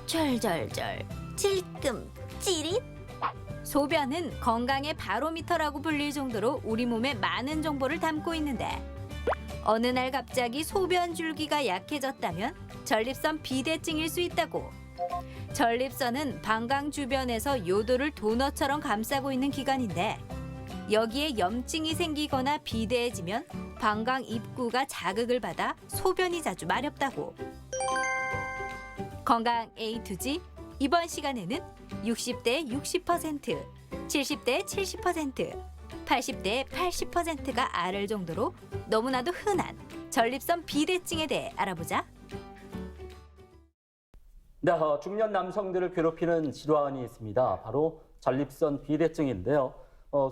절절절, 찔끔 찌릿. 소변은 건강의 바로미터라고 불릴 정도로 우리 몸에 많은 정보를 담고 있는데 어느 날 갑자기 소변 줄기가 약해졌다면 전립선 비대증일 수 있다고. 전립선은 방광 주변에서 요도를 도넛처럼 감싸고 있는 기관인데 여기에 염증이 생기거나 비대해지면 방광 입구가 자극을 받아 소변이 자주 마렵다고. 건강 A to G 이번 시간에는 60대 60%, 70대 70%, 80대 80%가 앓을 정도로 너무나도 흔한 전립선 비대증에 대해 알아보자. 네, 중년 남성들을 괴롭히는 질환이 있습니다. 바로 전립선 비대증인데요.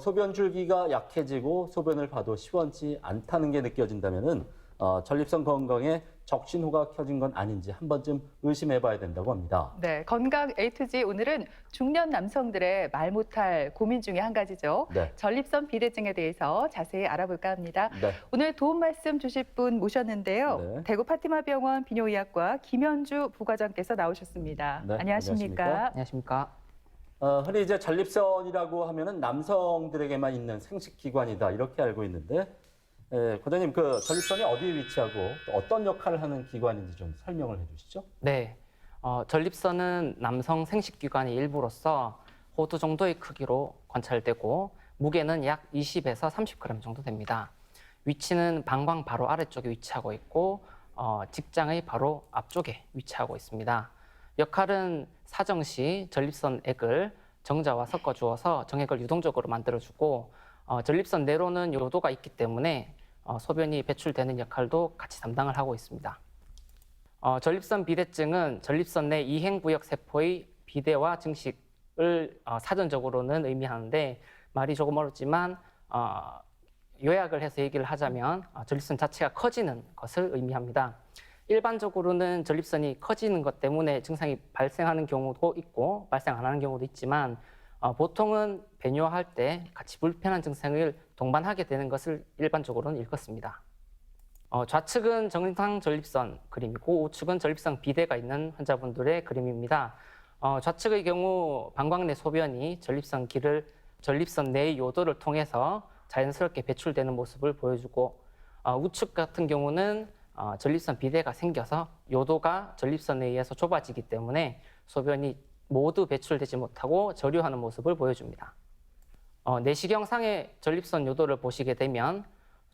소변 줄기가 약해지고 소변을 봐도 시원치 않다는 게 느껴진다면은 전립선 건강에 적신호가 켜진 건 아닌지 한 번쯤 의심해봐야 된다고 합니다. 네, 건강 A to G 오늘은 중년 남성들의 말 못할 고민 중에 한 가지죠. 네. 전립선 비대증에 대해서 자세히 알아볼까 합니다. 네. 오늘 도움 말씀 주실 분 모셨는데요. 네. 대구 파티마병원 비뇨의학과 김현주 부과장께서 나오셨습니다. 네, 안녕하십니까? 안녕하십니까? 흔히 이제 전립선이라고 하면은 남성들에게만 있는 생식기관이다 이렇게 알고 있는데, 고장님 그 전립선이 어디에 위치하고 또 어떤 역할을 하는 기관인지 좀 설명을 해주시죠. 네, 전립선은 남성 생식기관의 일부로서 호두 정도의 크기로 관찰되고 무게는 약 20에서 30g 정도 됩니다. 위치는 방광 바로 아래쪽에 위치하고 있고 직장의 바로 앞쪽에 위치하고 있습니다. 역할은 사정 시 전립선액을 정자와 섞어 주어서 정액을 유동적으로 만들어주고 전립선 내로는 요도가 있기 때문에 소변이 배출되는 역할도 같이 담당을 하고 있습니다. 전립선 비대증은 전립선 내 이행구역 세포의 비대화 증식을 사전적으로는 의미하는데 말이 조금 어렵지만 요약을 해서 얘기를 하자면 전립선 자체가 커지는 것을 의미합니다. 일반적으로는 전립선이 커지는 것 때문에 증상이 발생하는 경우도 있고 발생 안 하는 경우도 있지만 보통은 배뇨할 때 같이 불편한 증상을 동반하게 되는 것을 일반적으로는 일컫습니다. 좌측은 정상 전립선 그림이고 우측은 전립선 비대가 있는 환자분들의 그림입니다. 좌측의 경우 방광 내 소변이 전립선 내의 요도를 통해서 자연스럽게 배출되는 모습을 보여주고 우측 같은 경우는 전립선 비대가 생겨서 요도가 전립선에 의해서 좁아지기 때문에 소변이 모두 배출되지 못하고 저류하는 모습을 보여줍니다. 내시경상의 전립선 요도를 보시게 되면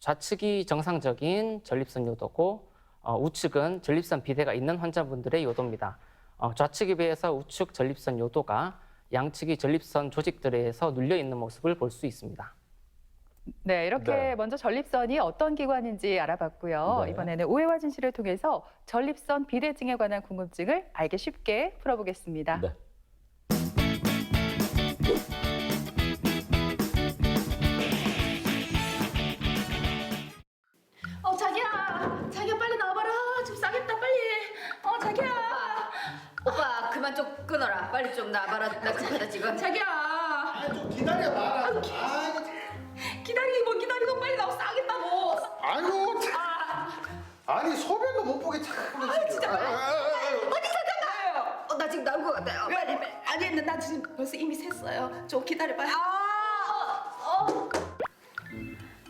좌측이 정상적인 전립선 요도고 우측은 전립선 비대가 있는 환자분들의 요도입니다. 좌측에 비해서 우측 전립선 요도가 양측이 전립선 조직들에 의해서 눌려 있는 모습을 볼 수 있습니다. 네, 이렇게 네. 먼저 전립선이 어떤 기관인지 알아봤고요. 네. 이번에는 오해와 진실을 통해서 전립선 비대증에 관한 궁금증을 알기 쉽게 풀어보겠습니다. 네. 자기야 빨리 나와봐라. 지금 싸겠다 빨리. 자기야. 오빠 그만 좀 끊어라. 빨리 좀 나와봐라. 나 급하다 지금. 자기야. 좀 기다려봐라. 아이고, 기다리기 뭐 기다리고 빨리 나와 싸겠다고. 아이고, 참. 아니 소변도 못 보게 자꾸. 진짜 빨리. 어디 잠깐만요. 나 지금 나올 것 같아요. 빨리. 아니 나 지금 벌써 이미 샜어요. 좀 기다려봐요.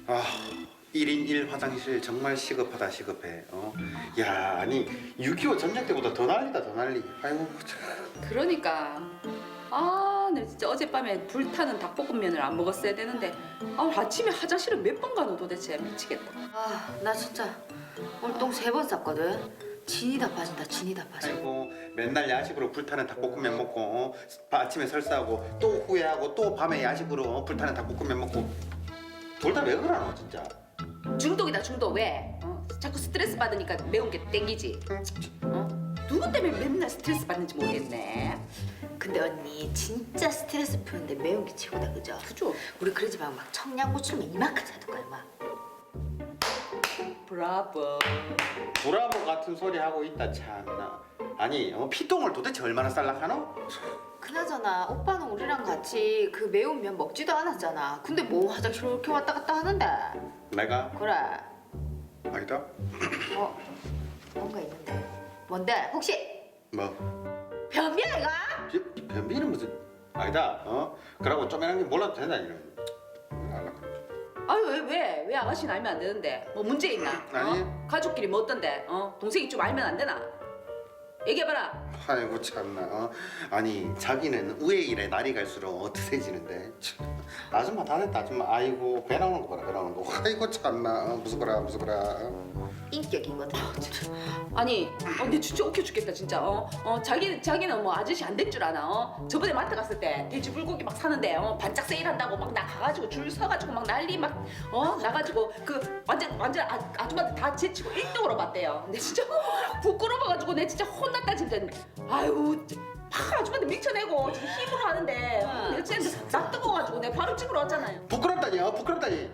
아, 1인 1 화장실 정말 시급하다 시급해. 야, 아니 6.25 전쟁 때보다 더 난리다 더 난리. 아이고 참. 그러니까. 나 진짜 어젯밤에 불타는 닭볶음면을 안 먹었어야 되는데 아침에 화장실을 몇 번 가노 도대체 미치겠다. 나 진짜 오늘 똥 3번 쌌거든. 진이 다 빠진다. 진이 다 빠져. 아이고 맨날 야식으로 불타는 닭볶음면 먹고 아침에 설사하고 또 후회하고 또 밤에 야식으로 불타는 닭볶음면 먹고 둘 다 왜 그러노 진짜. 중독이다 중독. 왜? 자꾸 스트레스 받으니까 매운 게 땡기지. 누구 때문에 맨날 스트레스 받는지 모르겠네. 근데 언니 진짜 스트레스 푸는데 매운 게 최고다. 그죠? 그죠? 우리 그러지 말고 막 청양고추면 이만큼 사둘까요? 막. 브라보. 브라보 같은 소리 하고 있다 참나. 아니 피똥을 도대체 얼마나 쌀락하노? 그나저나 오빠는 우리랑 같이 그 매운 면 먹지도 않았잖아. 근데 뭐 화장실 이렇게 왔다 갔다 하는데? 내가? 그래. 아니다. 뭔가 있는데. 뭔데? 혹시? 뭐? 변 변비는 무슨 아니다. 그러고 쪼매난 게 몰라도 된다 이런. 아유 왜 아가씨는 알면 안 되는데 뭐 문제 있나? 아니. 가족끼리 뭐 어떤데? 동생이 좀 알면 안 되나? 얘기해봐라. 아이고 참나. 아니 자기는 우애 일에 날이 갈수록 어트세지는데 참, 아줌마 다 됐다 아줌마. 아이고 배 나오는 거 봐라 배 나오는 거. 아이고 참나. 무서워라. 인격이거든. 아니, 근데 진짜 웃겨 죽겠다 진짜. 자기는 뭐 아저씨 안 될 줄 아나. 저번에 마트 갔을 때 돼지 불고기 막 사는데 반짝 세일한다고 막 나가가지고 줄 서가지고 막 난리 막 나가지고 그 완전 아줌마들 다 제치고 1등으로 봤대요. 근데 진짜 부끄러워가지고 내 진짜 혼났다 진짜. 아유. 막 아줌마들 미쳐내고 진짜 힘으로 하는데 내가 진짜 나 뜨거워가지고 내가 바로 찍으러 왔잖아요. 부끄럽다니.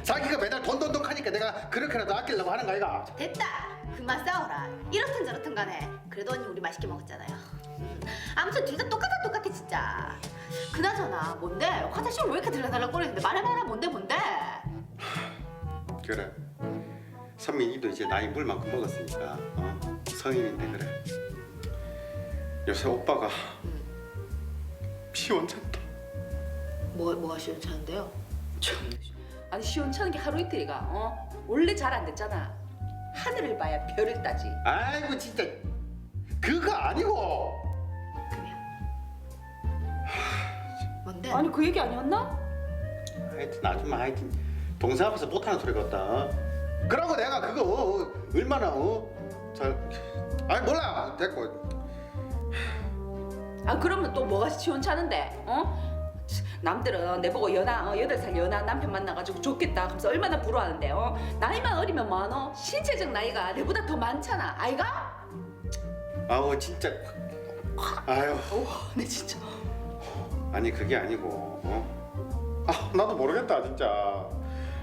자기가 매달 돈 하니까 내가 그렇게라도 아끼려고 하는 거 아이가. 됐다. 그만 싸워라. 이렇든 저렇든 간에 그래도 언니 우리 맛있게 먹었잖아요. 아무튼 둘 다 똑같아 진짜. 그나저나 뭔데? 화장실 왜 이렇게 들락달락거리는데 말해봐라. 뭔데? 그래. 선민이도 이제 나이 물 만큼 먹었으니까 성인인데 그래. 요새 오빠가 시원찮다. 뭐가 시원찮은데요? 아니 시원찮은 게 하루 이틀이가 원래 잘 안 됐잖아. 하늘을 봐야 별을 따지. 아이고 진짜 그거 아니고. 뭔데? 아니 그 얘기 아니었나? 하여튼 아줌마 하여튼 동생 앞에서 못하는 소리 같다. 그러고 내가 그거 얼마나 잘 아니 몰라 됐고. 아 그러면 또 뭐가 시원찮은데? 남들은 내보고 8살 연하 남편 만나가지고 좋겠다 하면서 얼마나 부러워하는데 나이만 어리면 뭐하노? 신체적 나이가 내보다 더 많잖아 아이가? 아우 진짜 아유. 내 진짜 아니 그게 아니고 나도 모르겠다 진짜.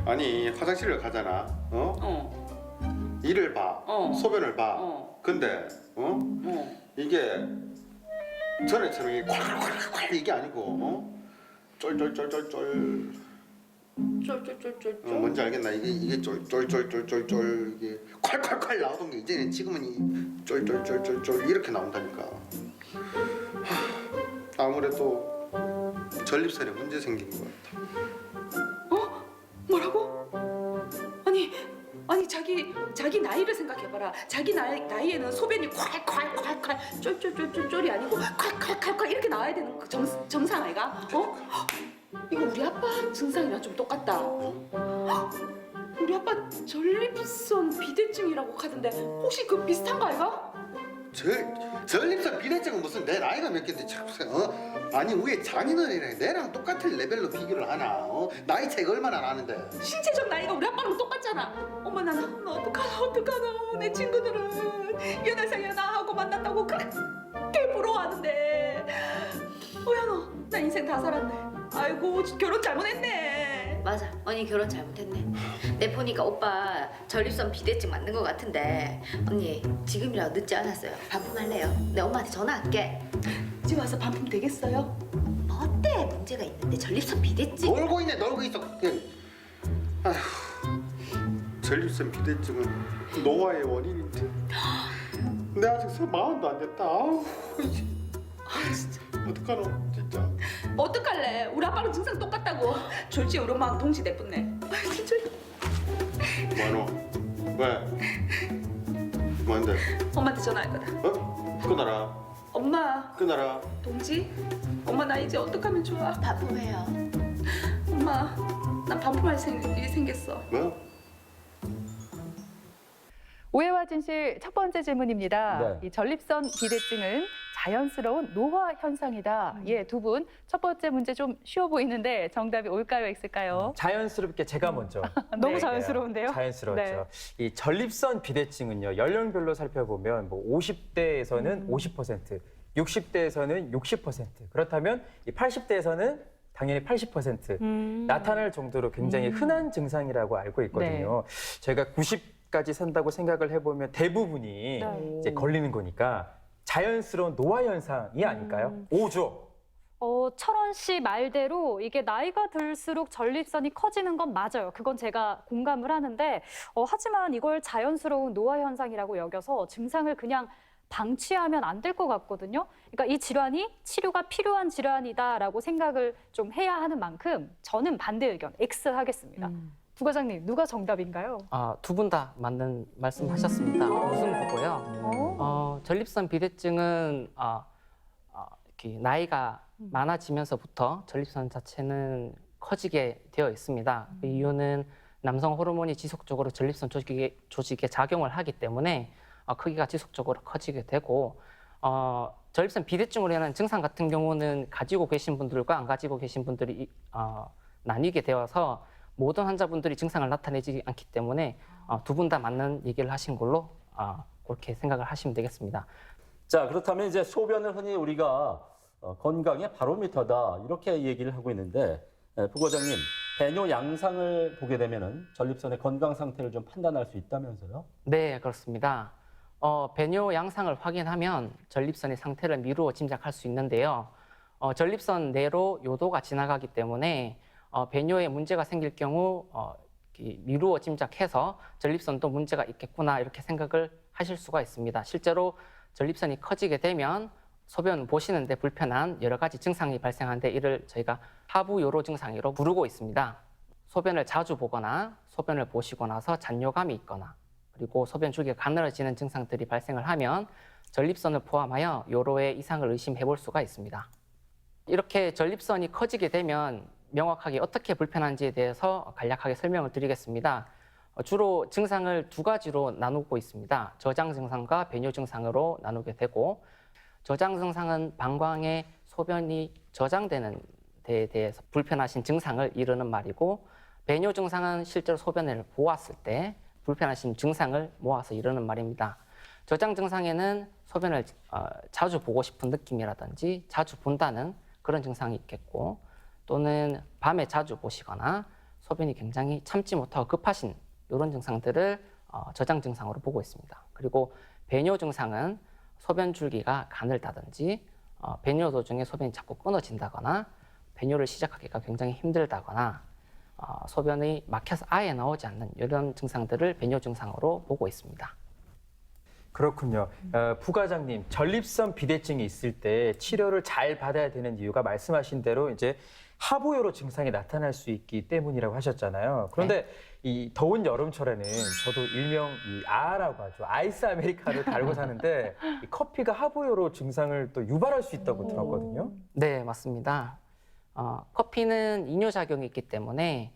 아니 화장실을 가잖아. 이를 봐. 소변을 봐. 근데 이게 전에처럼 이게 콸콸콸 이게 아니고 쫄쫄쫄쫄쫄. 뭔지 알겠나? 이게 쫄쫄쫄쫄쫄 이게 콸콸콸 나오던 게 이제는 지금은 이 쫄쫄쫄쫄쫄 이렇게 나온다니까. 아무래도 전립선에 문제 생긴 것 같아. 뭐라고? 아니 자기 나이를 생각해봐라. 자기 나이에는 소변이 콸콸콸콸 쫄쫄쫄쫄쫄이 아니고 콸콸콸콸 이렇게 나와야 되는 그 정상 아이가? 이거 우리 아빠 증상이랑 좀 똑같다. 우리 아빠 전립선 비대증이라고 하던데 혹시 그 비슷한 거 아이가? 전립선 비대증은 무슨 내 나이가 몇 갠데 자꾸 아니 왜 장인어른이랑 내랑 똑같은 레벨로 비교를 하나? 나이 차이가 얼마나 나는데? 신체적 나이가 우리 아빠랑 똑같잖아. 어머 나 어떡하노. 내 친구들은 8살 연하하고 만났다고 그렇게 부러워하는데 너 나 인생 다 살았네. 아이고 결혼 잘못했네. 맞아. 언니 결혼 잘못했네. 내 보니까 오빠 전립선 비대증 맞는 것 같은데 언니 지금이라도 늦지 않았어요. 반품할래요? 내 엄마한테 전화할게. 지금 와서 반품 되겠어요? 뭐 어때? 문제가 있는데 전립선 비대증. 놀고 있어. 아휴, 전립선 비대증은 노화의 원인인데 내 아직 마흔도 안 됐다. 아우, 진짜 어떡하노 진짜. 어떡할래? 우리 아빠랑 증상 똑같다고. 졸지 우리 엄마랑 동시 내뿜네. 진짜 뭐하노? 왜? 뭔데? 엄마한테 전화할 거다. 끊어라. 엄마 끊어라. 동지? 엄마 나 이제 어떡하면 좋아? 반품해요. 엄마 나 반품할 일이 생겼어. 뭐? 오해와 진실 첫 번째 질문입니다. 네. 이 전립선 비대증은 자연스러운 노화 현상이다. 예, 두 분 첫 번째 문제 좀 쉬워 보이는데 정답이 올까요, X일까요? 자연스럽게 제가 먼저. 너무 네, 자연스러운데요? 자연스러웠죠. 이 전립선 비대증은요, 연령별로 살펴보면 뭐 50대에서는 50%, 60대에서는 60%, 그렇다면 이 80대에서는 당연히 80% 나타날 정도로 굉장히 흔한 증상이라고 알고 있거든요. 저희가 90까지 산다고 생각을 해보면 대부분이 이제 걸리는 거니까 자연스러운 노화 현상이 아닐까요? 오죠. 철원 씨 말대로 이게 나이가 들수록 전립선이 커지는 건 맞아요. 그건 제가 공감을 하는데 하지만 이걸 자연스러운 노화 현상이라고 여겨서 증상을 그냥 방치하면 안 될 것 같거든요. 그러니까 이 질환이 치료가 필요한 질환이다라고 생각을 좀 해야 하는 만큼 저는 반대 의견 X 하겠습니다. 부과장님 누가 정답인가요? 두 분 다 맞는 말씀하셨습니다. 무슨 보고요. 전립선 비대증은 이렇게 나이가 많아지면서부터 전립선 자체는 커지게 되어 있습니다. 그 이유는 남성 호르몬이 지속적으로 전립선 조직에 작용을 하기 때문에 크기가 지속적으로 커지게 되고 전립선 비대증으로 인한 증상 같은 경우는 가지고 계신 분들과 안 가지고 계신 분들이 나뉘게 되어서 모든 환자분들이 증상을 나타내지 않기 때문에 두 분 다 맞는 얘기를 하신 걸로 그렇게 생각을 하시면 되겠습니다. 자, 그렇다면 이제 소변을 흔히 우리가 건강의 바로미터다 이렇게 얘기를 하고 있는데 부과장님, 배뇨 양상을 보게 되면은 전립선의 건강 상태를 좀 판단할 수 있다면서요? 네, 그렇습니다. 배뇨 양상을 확인하면 전립선의 상태를 미루어 짐작할 수 있는데요. 전립선 내로 요도가 지나가기 때문에 배뇨에 문제가 생길 경우 미루어 짐작해서 전립선도 문제가 있겠구나 이렇게 생각을 하실 수가 있습니다. 실제로 전립선이 커지게 되면 소변 보시는데 불편한 여러 가지 증상이 발생하는데 이를 저희가 하부 요로 증상이라고 부르고 있습니다. 소변을 자주 보거나 소변을 보시고 나서 잔뇨감이 있거나 그리고 소변 줄기가 가늘어지는 증상들이 발생을 하면 전립선을 포함하여 요로의 이상을 의심해 볼 수가 있습니다. 이렇게 전립선이 커지게 되면 명확하게 어떻게 불편한지에 대해서 간략하게 설명을 드리겠습니다. 주로 증상을 두 가지로 나누고 있습니다. 저장 증상과 배뇨 증상으로 나누게 되고 저장 증상은 방광에 소변이 저장되는 데에 대해서 불편하신 증상을 이르는 말이고 배뇨 증상은 실제로 소변을 보았을 때 불편하신 증상을 모아서 이르는 말입니다. 저장 증상에는 소변을 자주 보고 싶은 느낌이라든지 자주 본다는 그런 증상이 있겠고 또는 밤에 자주 보시거나 소변이 굉장히 참지 못하고 급하신 이런 증상들을 저장 증상으로 보고 있습니다. 그리고 배뇨 증상은 소변 줄기가 가늘다든지 배뇨 도중에 소변이 자꾸 끊어진다거나 배뇨를 시작하기가 굉장히 힘들다거나 소변이 막혀서 아예 나오지 않는 이런 증상들을 배뇨 증상으로 보고 있습니다. 그렇군요. 부과장님, 전립선 비대증이 있을 때 치료를 잘 받아야 되는 이유가 말씀하신 대로 이제 하부요로 증상이 나타날 수 있기 때문이라고 하셨잖아요. 그런데 이 더운 여름철에는 저도 일명 이 아라고 하죠. 아이스 아메리카노를 달고 사는데 이 커피가 하부요로 증상을 또 유발할 수 있다고 들었거든요. 네, 맞습니다. 커피는 이뇨작용이 있기 때문에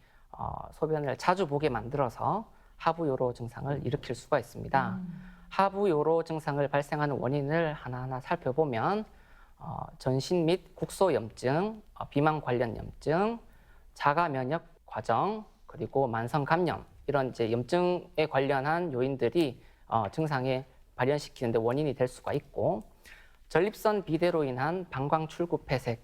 소변을 자주 보게 만들어서 하부요로 증상을 일으킬 수가 있습니다. 하부요로 증상을 발생하는 원인을 하나하나 살펴보면 전신 및 국소염증, 비만 관련 염증, 자가 면역 과정, 그리고 만성 감염 이런 이제 염증에 관련한 요인들이 증상에 발현시키는데 원인이 될 수가 있고 전립선 비대로 인한 방광 출구 폐색,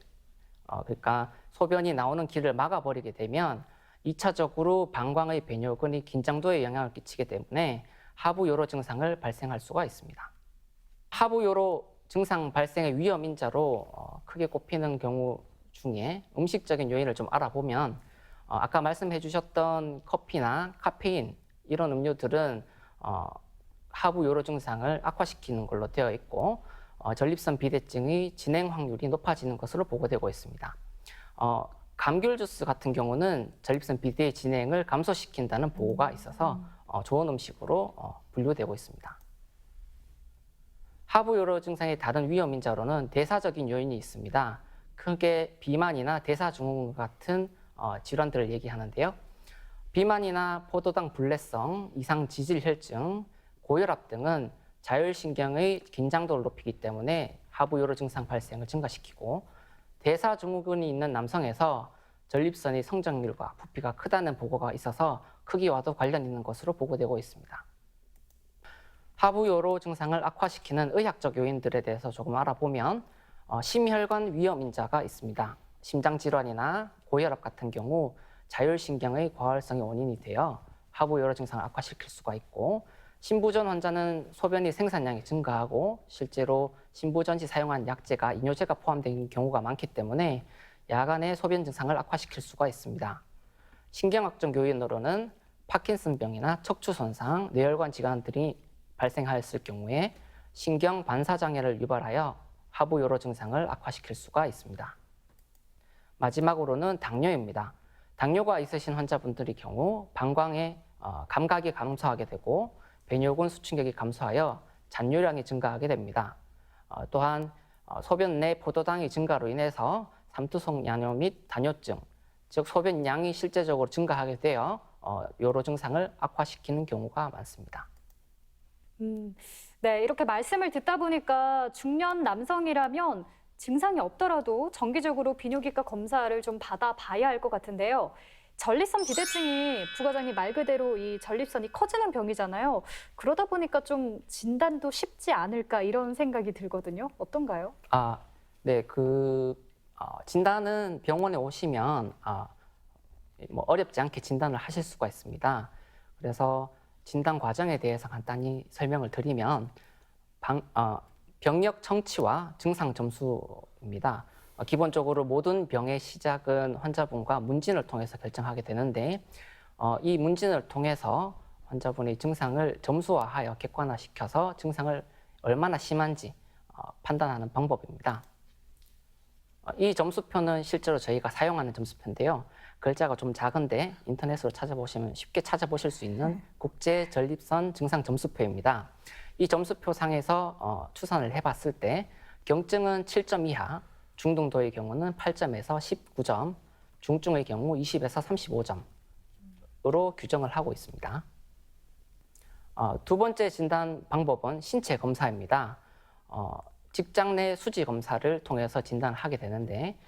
그러니까 소변이 나오는 길을 막아버리게 되면 2차적으로 방광의 배뇨근이 긴장도에 영향을 끼치기 때문에 하부요로 증상을 발생할 수가 있습니다. 하부요로 증상 발생의 위험 인자로 크게 꼽히는 경우 중에 음식적인 요인을 좀 알아보면 아까 말씀해 주셨던 커피나 카페인 이런 음료들은 하부요로 증상을 악화시키는 걸로 되어 있고 전립선 비대증의 진행 확률이 높아지는 것으로 보고되고 있습니다. 감귤 주스 같은 경우는 전립선 비대의 진행을 감소시킨다는 보고가 있어서 좋은 음식으로 분류되고 있습니다. 하부요로 증상의 다른 위험 인자로는 대사적인 요인이 있습니다. 크게 비만이나 대사증후군 같은 질환들을 얘기하는데요. 비만이나 포도당 불내성, 이상 지질 혈증, 고혈압 등은 자율신경의 긴장도를 높이기 때문에 하부요로 증상 발생을 증가시키고 대사증후군이 있는 남성에서 전립선의 성장률과 부피가 크다는 보고가 있어서 크기와도 관련 있는 것으로 보고되고 있습니다. 하부요로 증상을 악화시키는 의학적 요인들에 대해서 조금 알아보면 심혈관 위험 인자가 있습니다. 심장질환이나 고혈압 같은 경우 자율신경의 과활성이 원인이 되어 하부요로 증상을 악화시킬 수가 있고 신부전 환자는 소변이 생산량이 증가하고 실제로 신부전 시 사용한 약제가 이뇨제가 포함된 경우가 많기 때문에 야간에 소변 증상을 악화시킬 수가 있습니다. 신경학적 요인으로는 파킨슨병이나 척추 손상, 뇌혈관 질환들이 발생하였을 경우에 신경 반사 장애를 유발하여 하부 요로 증상을 악화시킬 수가 있습니다. 마지막으로는 당뇨입니다. 당뇨가 있으신 환자분들의 경우 방광의 감각이 감소하게 되고 배뇨근 수축력이 감소하여 잔뇨량이 증가하게 됩니다. 또한 소변 내 포도당의 증가로 인해서 삼투성 야뇨 및 다뇨증, 즉 소변량이 실제적으로 증가하게 되어 요로 증상을 악화시키는 경우가 많습니다. 네, 이렇게 말씀을 듣다 보니까 중년 남성이라면 증상이 없더라도 정기적으로 비뇨기과 검사를 좀 받아봐야 할 것 같은데요. 전립선 비대증이 부과장님 말 그대로 이 전립선이 커지는 병이잖아요. 그러다 보니까 좀 진단도 쉽지 않을까 이런 생각이 들거든요. 어떤가요? 네, 진단은 병원에 오시면 뭐 어렵지 않게 진단을 하실 수가 있습니다. 그래서 진단 과정에 대해서 간단히 설명을 드리면 병력 청취와 증상 점수입니다. 기본적으로 모든 병의 시작은 환자분과 문진을 통해서 결정하게 되는데 이 문진을 통해서 환자분의 증상을 점수화하여 객관화시켜서 증상을 얼마나 심한지 판단하는 방법입니다. 이 점수표는 실제로 저희가 사용하는 점수표인데요. 글자가 좀 작은데 인터넷으로 찾아보시면 쉽게 찾아보실 수 있는 국제 전립선 증상 점수표입니다. 이 점수표 상에서 추산을 해봤을 때 경증은 7점 이하, 중등도의 경우는 8점에서 19점, 중증의 경우 20에서 35점으로 규정을 하고 있습니다. 두 번째 진단 방법은 신체 검사입니다. 직장 내 수지 검사를 통해서 진단을 하게 되는데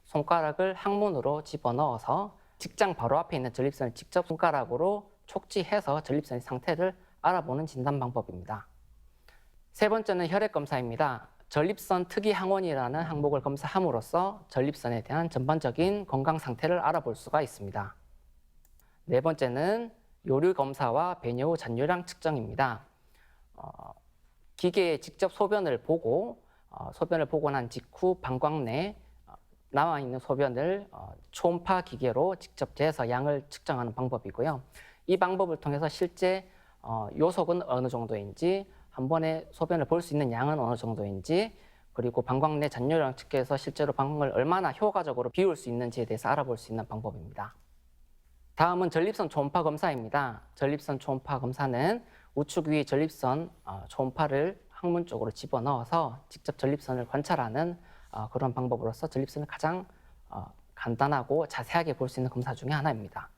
손가락을 항문으로 집어넣어서 직장 바로 앞에 있는 전립선을 직접 손가락으로 촉지해서 전립선의 상태를 알아보는 진단 방법입니다. 세 번째는 혈액 검사입니다. 전립선 특이 항원이라는 항목을 검사함으로써 전립선에 대한 전반적인 건강 상태를 알아볼 수가 있습니다. 네 번째는 요류 검사와 배뇨 후 잔뇨량 측정입니다. 기계에 직접 소변을 보고 난 직후 방광 내 남아 있는 소변을 초음파 기계로 직접 재서 양을 측정하는 방법이고요. 이 방법을 통해서 실제 요속은 어느 정도인지, 한 번에 소변을 볼 수 있는 양은 어느 정도인지, 그리고 방광 내 잔뇨량 측정해서 실제로 방광을 얼마나 효과적으로 비울 수 있는지에 대해서 알아볼 수 있는 방법입니다. 다음은 전립선 초음파 검사입니다. 전립선 초음파 검사는 우측 위 전립선 초음파를 항문 쪽으로 집어넣어서 직접 전립선을 관찰하는 그런 방법으로서 전립선을 가장 간단하고 자세하게 볼 수 있는 검사 중에 하나입니다.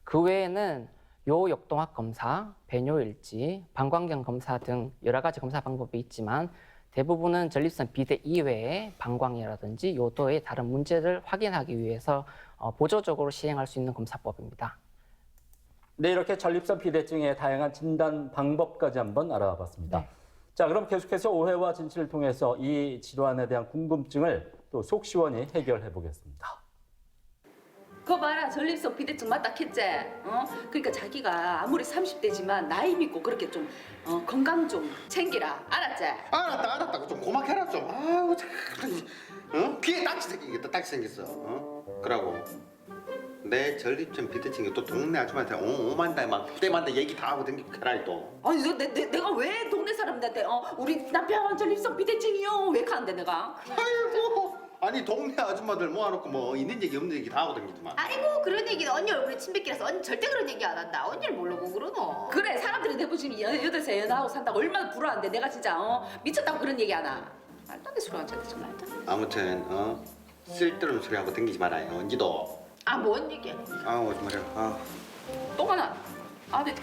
그 외에는 요역동학 검사, 배뇨일지, 방광경 검사 등 여러 가지 검사 방법이 있지만 대부분은 전립선 비대 이외에 방광이라든지 요도의 다른 문제를 확인하기 위해서 보조적으로 시행할 수 있는 검사법입니다. 네, 이렇게 전립선 비대증의 다양한 진단 방법까지 한번 알아봐 봤습니다. 네. 자, 그럼 계속해서 오해와 진실을 통해서 이 질환에 대한 궁금증을 또 속 시원히 해결해 보겠습니다. 그거 봐라, 전립선 비대증 맞다 했지? 그러니까 자기가 아무리 30대지만 나이 믿고 그렇게 좀 건강 좀 챙기라, 알았지? 알았다. 좀 고막해라 좀. 아우 참. 귀에 딱지 생기겠다. 딱지 생겼어. 그러고 내 전립선 비대증이 또 동네 아줌마한테 오만다 막 때만다 얘기 다 하고 댕기고 해라 또. 아니 내가 왜 동네 사람들한테 우리 남편 전립선 비대증이요 왜 가는데 내가? 아이고. 아니 동네 아줌마들 모아놓고 뭐 있는 얘기 없는 얘기 다 하고 댕기더만. 아이고 그런 얘기는 언니 얼굴에 침 뱉기라서 언니 절대 그런 얘기 안 한다. 언니를 모르고 그러노. 그래, 사람들이 내 보시면 18살 연하고 산다고 얼마나 부러워한데 내가 진짜 미쳤다고 그런 얘기 하나? 말도 안 돼, 소리 하자 정말. 아무튼 쓸데없는 소리 하고 댕기지 말아요. 언니도. 뭔 얘기야? 아우 정말이야. 또 하나. 네.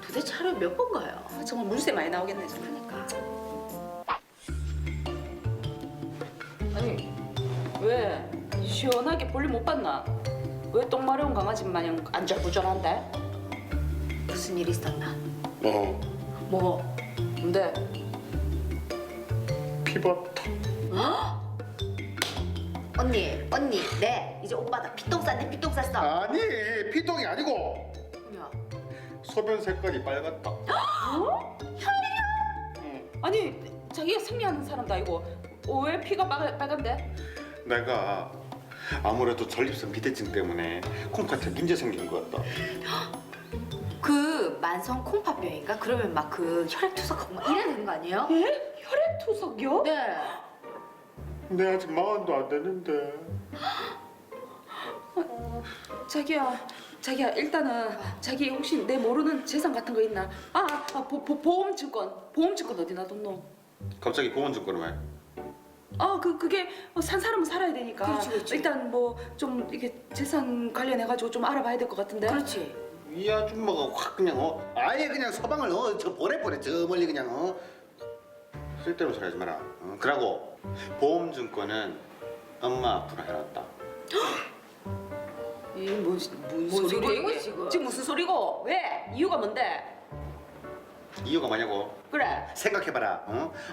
도대체 하루에 몇 번 가요? 정말 물세 많이 나오겠네. 그러니까. 아니 왜 시원하게 볼일 못 봤나? 왜 똥 마려운 강아지 마냥 안절부절한데? 무슨 일 있었나? 뭐? 근데 피부터. 언니, 네 이제 오빠다 피똥 쌌네. 피똥 쌌어. 아니 피똥이 아니고 야, 소변 색깔이 빨갛다. 아니 자기가 생리하는 사람도 아니고 왜 피가 빨간데? 내가 아무래도 전립선 비대증 때문에 콩팥에 문제 생긴 것 같다. 그 만성 콩팥병인가? 그러면 막 그 혈액투석하고 막 이래야 되는 거 아니에요? 예? 혈액투석이요? 네. 내 아직 40도 안 됐는데. 자기야 일단은 자기 혹시 내 모르는 재산 같은 거 있나? 보험증권 어디 놔뒀노? 갑자기 보험증권을 왜? 그게 산 사람은 살아야 되니까 그렇지. 일단 뭐 좀 이게 재산 관련해가지고 좀 알아봐야 될 것 같은데. 그렇지. 이 아줌마가 확 그냥 아예 그냥 서방을 저 보내버려 저 멀리 그냥 쓸데없는 소리 하지 마라. 그러고 보험증권은 엄마 앞으로 해놨다. 이뭔 소리고 소리고 이거 지금? 지금? 무슨 소리고? 왜? 이유가 뭔데? 이유가 뭐냐고? 그래. 생각해봐라.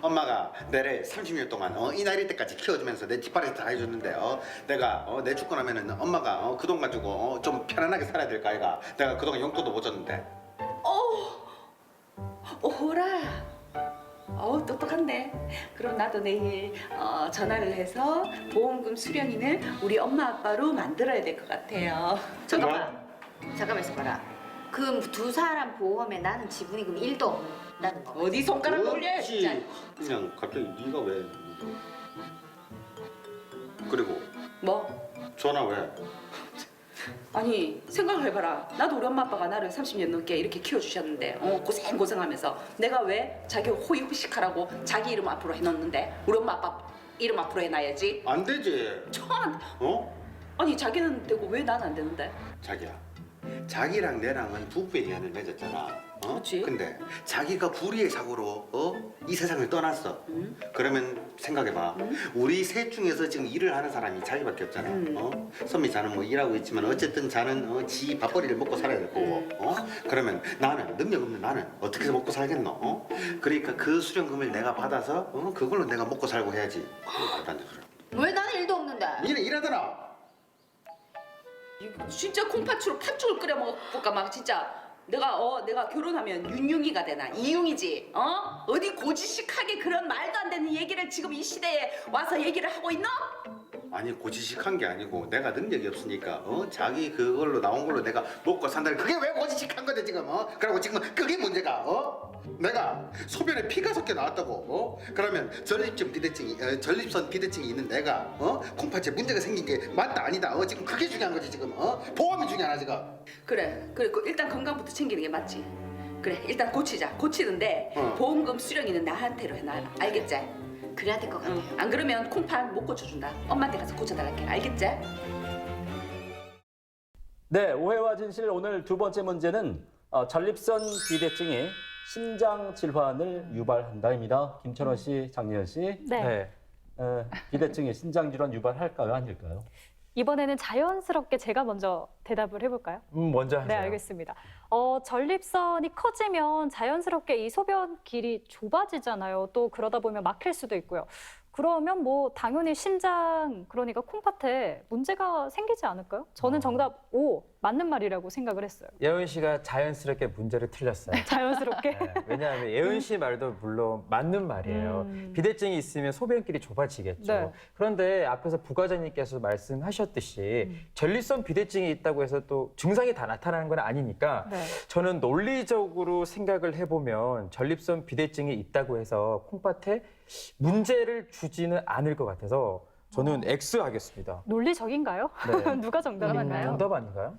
엄마가 내를 30년 동안 이 나이 때까지 키워주면서 내 뒷바라지 다 해줬는데 내가 내 죽고 나면은 엄마가 그 돈 가지고 좀 편안하게 살아야 될 거 아이가. 내가 그동안 용돈도 못 줬는데. 오호라. 똑똑한데. 그럼 나도 내일 전화를 해서 보험금 수령인을 우리 엄마 아빠로 만들어야 될 것 같아요. 잠깐만 있어봐라. 그럼 두 사람 보험에 나는 지분이 그럼 1도 없다는 거. 어디 손가락 올려 진짜. 그냥 갑자기 네가 왜? 그리고 뭐? 전화 왜? 아니 생각해봐라. 나도 우리 엄마 아빠가 나를 30년 넘게 이렇게 키워주셨는데 고생하면서 내가 왜 자기 호의호식하라고 자기 이름 앞으로 해놓는데 우리 엄마 아빠 이름 앞으로 해놔야지. 안 되지. 참. 아니 자기는 되고 왜 난 안 되는데? 자기야. 자기랑 내랑은 부부의 인연을 맺었잖아. 그렇지. 근데 자기가 불의의 사고로 이 세상을 떠났어. 그러면 생각해봐. 우리 셋 중에서 지금 일을 하는 사람이 자기밖에 없잖아. 선미 자는 뭐 일하고 있지만 어쨌든 자는 지 밥벌이를 먹고 살아야 될 거고. 그러면 나는 능력 없는 나는 어떻게 해서 먹고 살겠노? 그러니까 그 수령금을 내가 받아서 그걸로 내가 먹고 살고 해야지. 말도 안 되는 소리. 왜 나는 1도 없는데? 니는 일하더라. 이거 진짜 콩팥으로 팥죽을 끓여 먹을까 막 진짜. 내가 결혼하면 윤융이가 되나? 이융이지? 어디 고지식하게 그런 말도 안 되는 얘기를 지금 이 시대에 와서 얘기를 하고 있노? 아니 고지식한 게 아니고 내가 능력이 없으니까 자기 그걸로 나온 걸로 내가 먹고 산다는 그게 왜 고지식한 거지 지금 그리고 지금 그게 문제가 내가 소변에 피가 섞여 나왔다고 그러면 전립선 비대증이 있는 내가 콩팥에 문제가 생긴 게 맞다 아니다 지금 그게 중요한 거지 지금 보험이 중요하나 지금. 그래 일단 건강부터 챙기는 게 맞지. 그래 일단 고치는데 보험금 수령이는 나한테로 해놔. 알겠지? 그래야 될 것 같아요. 안 그러면 콩팥 못 고쳐준다. 엄마한테 가서 고쳐달랄게. 알겠지? 네, 오해와 진실 오늘 두 번째 문제는 전립선 비대증이 신장 질환을 유발한다입니다. 김천원 씨, 장예현 씨, 네. 비대증이 신장 질환 유발할까요, 아닐까요? 이번에는 자연스럽게 제가 먼저 대답을 해볼까요? 먼저 하세요. 네, 알겠습니다. 전립선이 커지면 자연스럽게 이 소변 길이 좁아지잖아요. 또 그러다 보면 막힐 수도 있고요. 그러면 뭐 당연히 신장, 그러니까 콩팥에 문제가 생기지 않을까요? 저는 정답 O, 맞는 말이라고 생각을 했어요. 예은 씨가 자연스럽게 문제를 틀렸어요. 자연스럽게. 네, 왜냐하면 예은 씨 말도 물론 맞는 말이에요. 비대증이 있으면 소변길이 좁아지겠죠. 네. 그런데 앞에서 부과장님께서 말씀하셨듯이 전립선 비대증이 있다고 해서 또 증상이 다 나타나는 건 아니니까 네. 저는 논리적으로 생각을 해보면 전립선 비대증이 있다고 해서 콩팥에 문제를 주지는 않을 것 같아서 저는 X 하겠습니다. 논리적인가요? 네. 누가 정답했나요? 정답 아닌가요?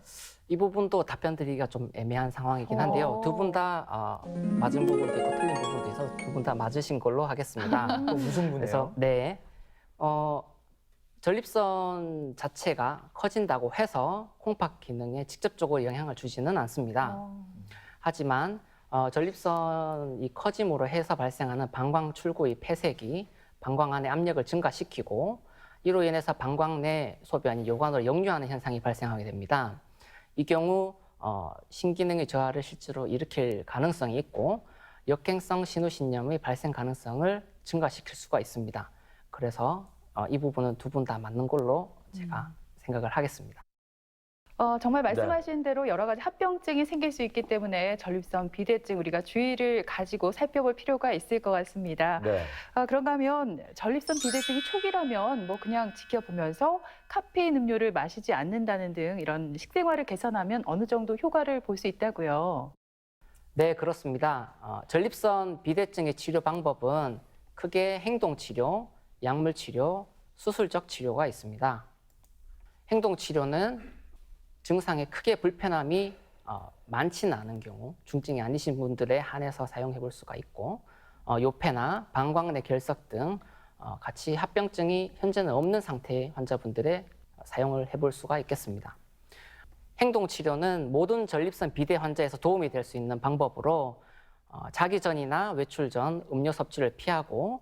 이 부분도 답변 드리기가 좀 애매한 상황이긴 한데요. 두 분 다 맞은 부분도 있고 틀린 부분도 있어서 두 분 다 맞으신 걸로 하겠습니다. 또 무슨 분이에요? 그래서 네, 전립선 자체가 커진다고 해서 콩팥 기능에 직접적으로 영향을 주지는 않습니다. 하지만 전립선이 커짐으로 해서 발생하는 방광 출구의 폐색이 방광 안의 압력을 증가시키고 이로 인해서 방광 내 소변이 요관으로 역류하는 현상이 발생하게 됩니다. 이 경우 신기능의 저하를 실제로 일으킬 가능성이 있고 역행성 신우신염의 발생 가능성을 증가시킬 수가 있습니다. 그래서 이 부분은 두 분 다 맞는 걸로 제가 생각을 하겠습니다. 정말 말씀하신 대로 여러 가지 합병증이 생길 수 있기 때문에 전립선 비대증 우리가 주의를 가지고 살펴볼 필요가 있을 것 같습니다. 네. 그런가 하면 전립선 비대증이 초기라면 뭐 그냥 지켜보면서 카페인 음료를 마시지 않는다는 등 이런 식생활을 개선하면 어느 정도 효과를 볼 수 있다고요. 네, 그렇습니다. 전립선 비대증의 치료 방법은 크게 행동치료, 약물치료, 수술적 치료가 있습니다. 행동치료는 증상에 크게 불편함이 많지는 않은 경우, 중증이 아니신 분들에 한해서 사용해 볼 수가 있고, 요패나 방광 내 결석 등 같이 합병증이 현재는 없는 상태의 환자분들의 사용을 해볼 수가 있겠습니다. 행동치료는 모든 전립선 비대 환자에서 도움이 될 수 있는 방법으로 자기 전이나 외출 전 음료 섭취를 피하고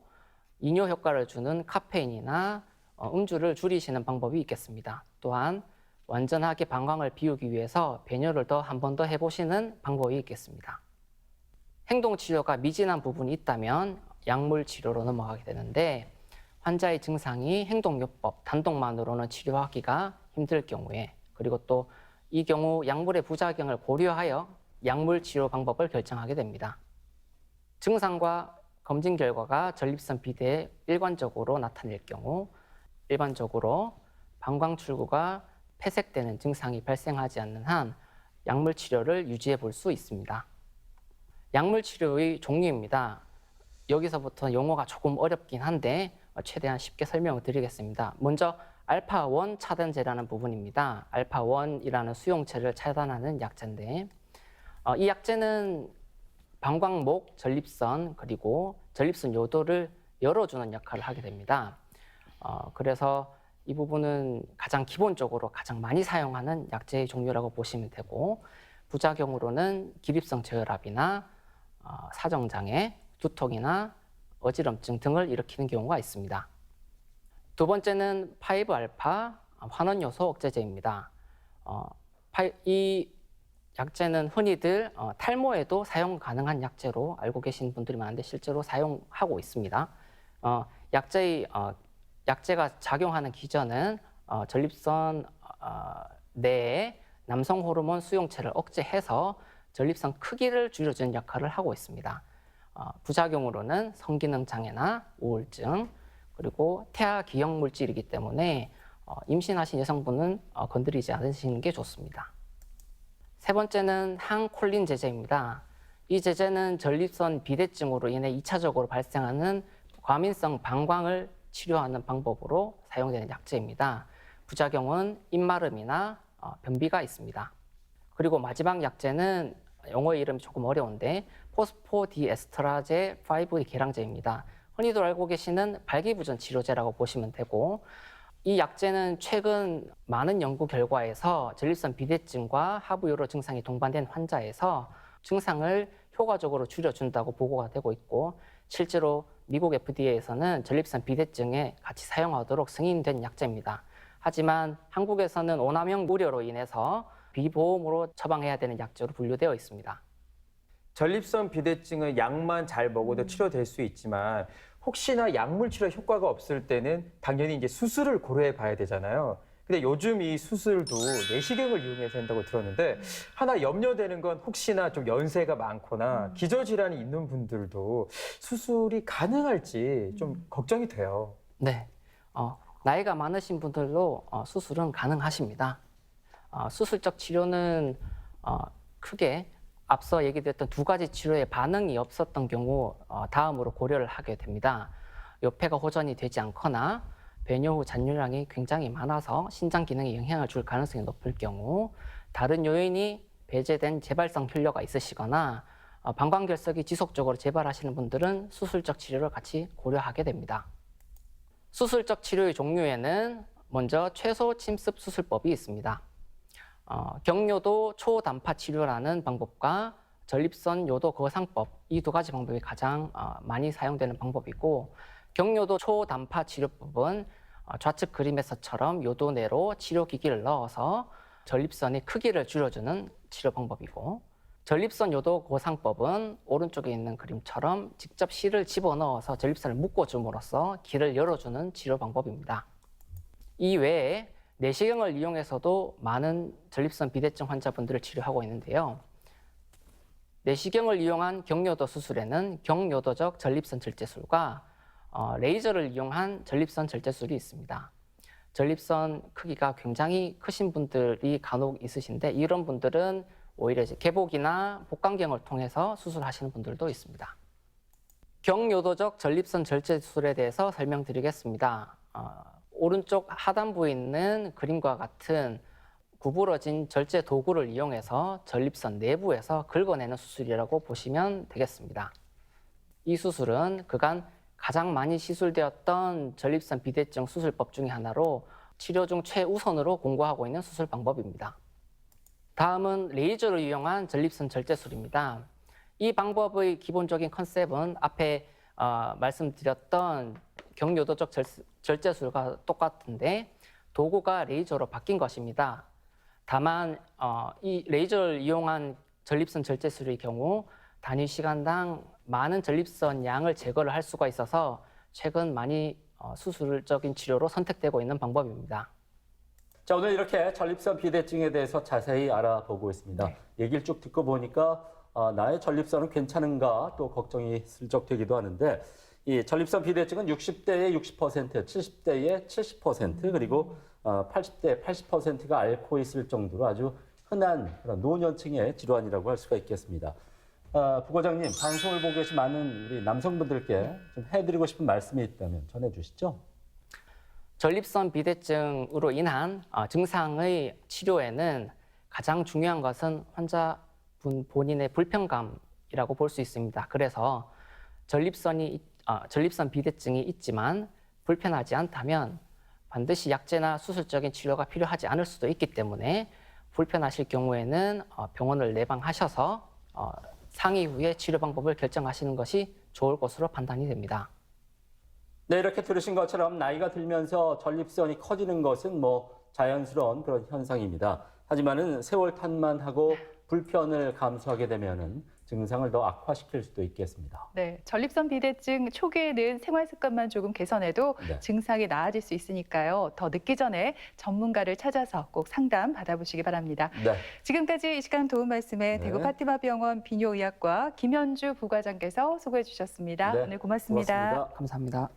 이뇨 효과를 주는 카페인이나 음주를 줄이시는 방법이 있겠습니다. 또한 완전하게 방광을 비우기 위해서 배뇨를 한 번 더 해보시는 방법이 있겠습니다. 행동치료가 미진한 부분이 있다면 약물치료로 넘어가게 되는데 환자의 증상이 행동요법, 단독만으로는 치료하기가 힘들 경우에 그리고 또 이 경우 약물의 부작용을 고려하여 약물 치료 방법을 결정하게 됩니다. 증상과 검진 결과가 전립선 비대에 일관적으로 나타낼 경우 일반적으로 방광 출구가 폐색되는 증상이 발생하지 않는 한 약물 치료를 유지해 볼 수 있습니다. 약물 치료의 종류입니다. 여기서부터 용어가 조금 어렵긴 한데 최대한 쉽게 설명을 드리겠습니다. 먼저 알파-1 차단제라는 부분입니다. 알파-1이라는 수용체를 차단하는 약제인데 이 약제는 방광목, 전립선 그리고 전립선 요도를 열어주는 역할을 하게 됩니다. 그래서 이 부분은 가장 기본적으로 가장 많이 사용하는 약제의 종류라고 보시면 되고 부작용으로는 기립성 저혈압이나 사정장애, 두통이나 어지럼증 등을 일으키는 경우가 있습니다. 두 번째는 5알파 환원요소 억제제입니다. 이 약제는 흔히들 탈모에도 사용 가능한 약제로 알고 계신 분들이 많은데 실제로 사용하고 있습니다. 약제가 작용하는 기전은 전립선 내에 남성 호르몬 수용체를 억제해서 전립선 크기를 줄여주는 역할을 하고 있습니다. 부작용으로는 성기능 장애나 우울증 그리고 태아 기형 물질이기 때문에 임신하신 여성분은 건드리지 않으시는 게 좋습니다. 세 번째는 항콜린 제제입니다. 이 제제는 전립선 비대증으로 인해 2차적으로 발생하는 과민성 방광을 치료하는 방법으로 사용되는 약제입니다. 부작용은 입마름이나 변비가 있습니다. 그리고 마지막 약제는 영어 이름이 조금 어려운데 포스포디에스트라제 5 계량제입니다. 흔히들 알고 계시는 발기부전 치료제라고 보시면 되고 이 약제는 최근 많은 연구 결과에서 전립선 비대증과 하부요로 증상이 동반된 환자에서 증상을 효과적으로 줄여준다고 보고가 되고 있고 실제로 미국 FDA에서는 전립선 비대증에 같이 사용하도록 승인된 약제입니다. 하지만 한국에서는 오남용 우려로 인해서 비보험으로 처방해야 되는 약제로 분류되어 있습니다. 전립선 비대증은 약만 잘 먹어도 치료될 수 있지만 혹시나 약물 치료 효과가 없을 때는 당연히 이제 수술을 고려해 봐야 되잖아요. 근데 요즘 이 수술도 내시경을 이용해서 한다고 들었는데 하나 염려되는 건 혹시나 좀 연세가 많거나 기저질환이 있는 분들도 수술이 가능할지 좀 걱정이 돼요. 네, 나이가 많으신 분들도 수술은 가능하십니다. 수술적 치료는 크게 앞서 얘기됐던 두 가지 치료에 반응이 없었던 경우 다음으로 고려를 하게 됩니다. 요패가 호전이 되지 않거나 배뇨 후 잔류량이 굉장히 많아서 신장 기능에 영향을 줄 가능성이 높을 경우 다른 요인이 배제된 재발성 혈뇨가 있으시거나 방광결석이 지속적으로 재발하시는 분들은 수술적 치료를 같이 고려하게 됩니다. 수술적 치료의 종류에는 먼저 최소 침습 수술법이 있습니다. 경요도 초단파 치료라는 방법과 전립선 요도 거상법 이 두 가지 방법이 가장 많이 사용되는 방법이고 경요도 초단파 치료법은 좌측 그림에서처럼 요도 내로 치료기기를 넣어서 전립선의 크기를 줄여주는 치료 방법이고 전립선 요도 거상법은 오른쪽에 있는 그림처럼 직접 실을 집어넣어서 전립선을 묶어줌으로써 길을 열어주는 치료 방법입니다. 이 외에 내시경을 이용해서도 많은 전립선 비대증 환자분들을 치료하고 있는데요. 내시경을 이용한 경요도 수술에는 경요도적 전립선 절제술과 레이저를 이용한 전립선 절제술이 있습니다. 전립선 크기가 굉장히 크신 분들이 간혹 있으신데 이런 분들은 오히려 이제 개복이나 복강경을 통해서 수술하시는 분들도 있습니다. 경요도적 전립선 절제 수술에 대해서 설명드리겠습니다. 오른쪽 하단부에 있는 그림과 같은 구부러진 절제 도구를 이용해서 전립선 내부에서 긁어내는 수술이라고 보시면 되겠습니다. 이 수술은 그간 가장 많이 시술되었던 전립선 비대증 수술법 중에 하나로 치료 중 최우선으로 공고하고 있는 수술 방법입니다. 다음은 레이저를 이용한 전립선 절제술입니다. 이 방법의 기본적인 컨셉은 앞에 말씀드렸던 경요도적 절제술과 똑같은데 도구가 레이저로 바뀐 것입니다. 다만 이 레이저를 이용한 전립선 절제술의 경우 단위 시간당 많은 전립선 양을 제거를 할 수가 있어서 최근 많이 수술적인 치료로 선택되고 있는 방법입니다. 자, 오늘 이렇게 전립선 비대증에 대해서 자세히 알아보고 있습니다. 얘기를 쭉 듣고 보니까 나의 전립선은 괜찮은가 또 걱정이 슬쩍 되기도 하는데 이 전립선 비대증은 60대의 60%, 70대의 70% 그리고 80대 80%가 앓고 있을 정도로 아주 흔한 그런 노년층의 질환이라고 할 수가 있겠습니다. 부과장님, 방송을 보고 계신 많은 우리 남성분들께 좀 해드리고 싶은 말씀이 있다면 전해주시죠. 전립선 비대증으로 인한 증상의 치료에는 가장 중요한 것은 환자분 본인의 불편감이라고 볼 수 있습니다. 그래서 전립선 비대증이 있지만 불편하지 않다면 반드시 약제나 수술적인 치료가 필요하지 않을 수도 있기 때문에 불편하실 경우에는 병원을 내방하셔서 상의 후에 치료 방법을 결정하시는 것이 좋을 것으로 판단이 됩니다. 네, 이렇게 들으신 것처럼 나이가 들면서 전립선이 커지는 것은 뭐 자연스러운 그런 현상입니다. 하지만은 세월 탓만 하고 불편을 감수하게 되면은 증상을 더 악화시킬 수도 있겠습니다. 네, 전립선 비대증 초기에는 생활 습관만 조금 개선해도 네. 증상이 나아질 수 있으니까요. 더 늦기 전에 전문가를 찾아서 꼭 상담 받아보시기 바랍니다. 네. 지금까지 이 시간 도움 말씀에 네. 대구 파티마병원 비뇨의학과 김현주 부과장께서 수고해 주셨습니다. 네, 오늘 고맙습니다. 고맙습니다. 감사합니다.